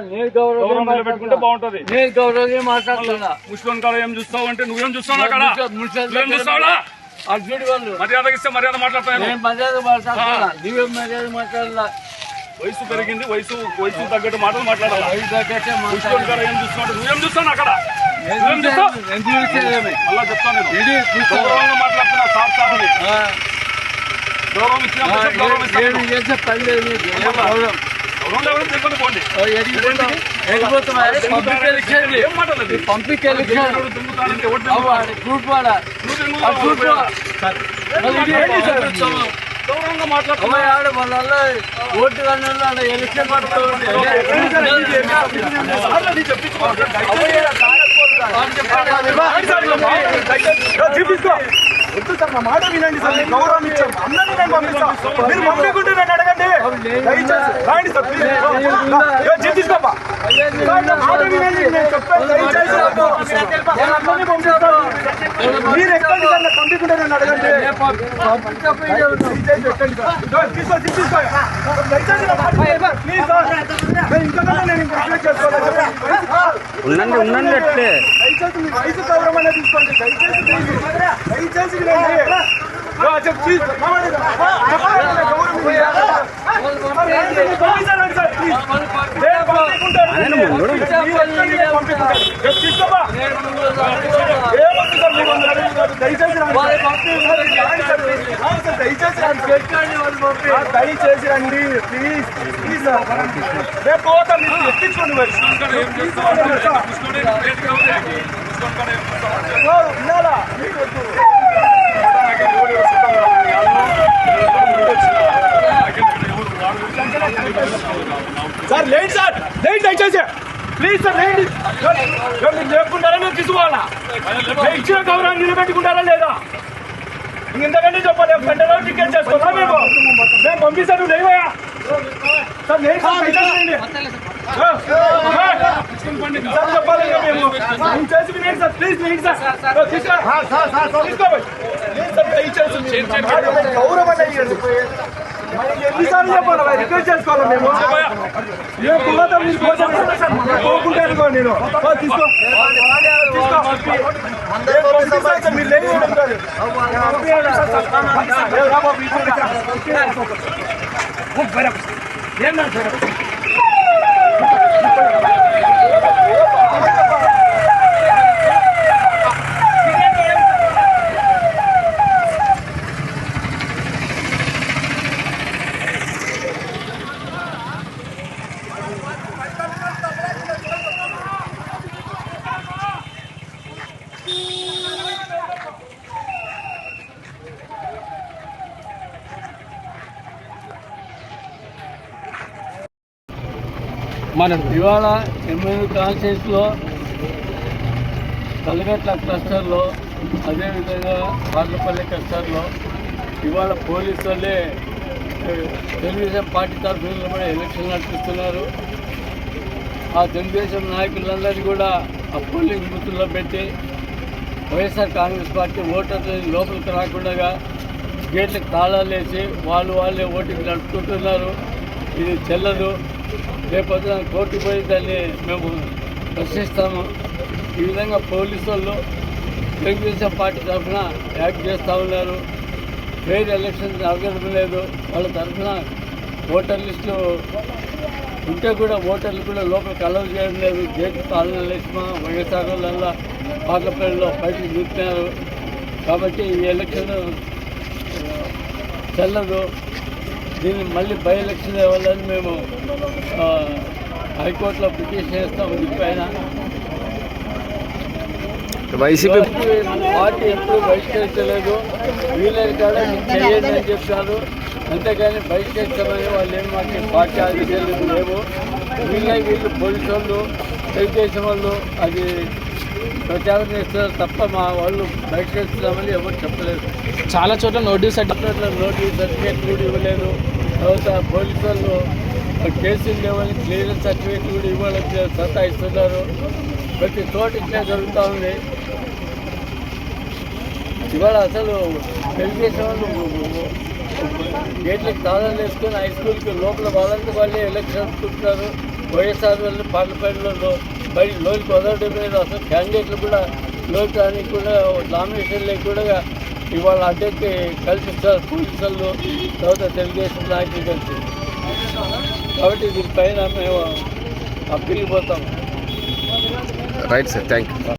గౌరవం నిలబెట్టుకుంటే బాగుంటది. నేను గౌరవం మాట్లాడుతున్నా. ముస్లిం కాడ ఏం చూస్తావు అంటే నువ్వేం చూస్తావు అక్కడ నువ్వేం చూస్తావులా? అర్జునుడి వాళ్ళు మర్యాద ఇస్తే మర్యాద మాట్లాడతాను. నేను మర్యాద మాట్లాడుతున్నా, నువ్వేం మర్యాద మాట్లాడాలా? వయసు పెరిగింది, వయసు తగ్గట్టు మాటలు మాట్లాడాలి. వయసు తగ్గట్టే ముస్లిం కాడ ఏం చూస్తున్నావు? నువ్వేం చూస్తాను అక్కడ నువ్వేం చూస్తావు? మళ్ళా చెప్తాను, గౌరవంగా మాట్లాడుతున్నా. సార్ సార్ని గౌరవం ఇచ్చిన గౌరవంగా మాట్లాడుతున్నా. ఓటు కానీ ఎలక్షన్ వద్దు సార్, నా మాట వినండి సార్. నేను గౌరవం ఇచ్చాను, అందరినీ నేను పంపిస్తాను. మీరు పంపించుకుంటే నన్ను అడగండి. రాండి సార్, ప్లీజ్ తీసుకోపా. మాట వినండి, నేను చెప్పాను. దయచేసి నేను అందరినీ పంపిస్తాను. మీరు ఎక్కండి సార్, నాకు పంపించుకుంటే నన్ను అడగండి. తీసుకో ప్లీజ్ సార్. నేను ఇంకా రిక్వెస్ట్ చేసుకోవాలి. ఉండండి అట్లే. దయచేసి మీ వయసు గౌరవం అనేది తీసుకోండి. దయచేసి దయచేసి రండి ప్లీజ్ ప్లీజ్. రేపు పోతాం, ఎక్కించుకోండి మరి. వినాలా? సార్ లేండి సార్, లేండి దయచేసి ప్లీజ్ సార్, లేండి. మీరు లేకుంటారా? మీరు తీసుకోవాలా? ఇచ్చిన గౌరవాన్ని నిలబెట్టుకుంటారా లేదా? ఇంతకంటే చెప్పాలి. గంటలో టికెట్ చేసుకోవాలా? మేము పంపిస్తాను. లేవయా సార్, లేదు సార్, సార్ చెప్పాలి. మేము చేసి వినండి సార్, ప్లీజ్ వినండి సార్. తీసుకోవాలి గౌరవం అయ్యండి. ఎన్నిసార్లు చెప్పాలి? రిక్వెస్ట్ చేసుకోవాలి. మేము పోతాం, మీరు పోకుంటే అనుకో. నేను తీసుకో మీరు లేదు. మనం ఇవాళ ఎమ్మెల్యే కాన్స్టిట్యూన్సీలో కలగట్ల క్లస్టర్లో, అదేవిధంగా పార్లపల్లి క్లస్టర్లో ఇవాళ పోలీసు వాళ్ళే తెలుగుదేశం పార్టీ తరఫున కూడా ఎలక్షన్ నడిపిస్తున్నారు. ఆ తెలుగుదేశం నాయకులందరినీ కూడా ఆ పోలింగ్ బూత్లో పెట్టి వైఎస్ఆర్ కాంగ్రెస్ పార్టీ ఓటర్లు లోపలికి రాకుండా గేట్లకు తాళాలు వేసి వాళ్ళే ఓటింగ్ నడుపుకుంటున్నారు. ఇది చెల్లదు. రేపొద్దున కోర్టుకు పోయి దాన్ని మేము ప్రశ్నిస్తాము. ఈ విధంగా పోలీసు వాళ్ళు తెలుగుదేశం పార్టీ తరఫున యాక్ట్ చేస్తూ ఉన్నారు. ఫెయిర్ ఎలక్షన్ జరగడం లేదు. వాళ్ళ తరఫున ఓటర్ లిస్టులు ఉంటే కూడా ఓటర్లు కూడా లోపలికి అలౌ చేయడం లేదు. గేట్ తాళాలు వేసి వైఎస్ఆర్ వాళ్ళ పార్లపల్లిలో బయటకు చూస్తున్నారు. కాబట్టి ఈ ఎలక్షన్ చెల్లదు. దీన్ని మళ్ళీ బై ఎలక్షన్ ఇవ్వాలని మేము హైకోర్టులో పిటిషన్ చేస్తాము. దీనిపైన వైసీపీ పార్టీ ఎప్పుడు బహిష్కరించలేదు. వీళ్ళని కూడా చేయండి అని చెప్తారు. అంతేగాని బహిష్కరించమని వాళ్ళు ఏం మాకు పార్టీ ఆదేశాలు లేవు. వీళ్ళు పోలీసు వాళ్ళు, తెలుగుదేశం వాళ్ళు అది ప్రచారం చేస్తారు తప్ప మా వాళ్ళు బహిష్కరిస్తామని ఎవరు చెప్పలేదు. చాలా చోట్ల నోటీస్ సర్టిఫికేట్ కూడా ఇవ్వలేదు. తర్వాత పోలీసు వాళ్ళు కేసులు లేవని క్లియరెన్స్ సర్టిఫికేట్ కూడా ఇవ్వాలని సతాయిస్తున్నారు. ప్రతి చోట ఇట్లా జరుగుతూ ఉంది. ఇవాళ అసలు తెలుగుదేశం వాళ్ళు గేట్లకు తాళాలు వేసుకొని హై స్కూల్కి లోపల వాళ్ళంతా వాళ్ళే ఎలక్షన్ అనుకుంటున్నారు. వైఎస్ఆర్ వల్ల పార్లమెంట్లో బయట లోనికి వదలడం మీద అసలు క్యాండిడేట్లు కూడా లోకానికి కూడా నామినేషన్లు కూడా ఇవాళ అడ్డంకి కల్పిస్తారు పోలీసులు, తర్వాత తెలుగుదేశం నాయకులు కలిసి. కాబట్టి దీనిపైన మేము అప్పీల్ పోతాం. Right sir, thank you.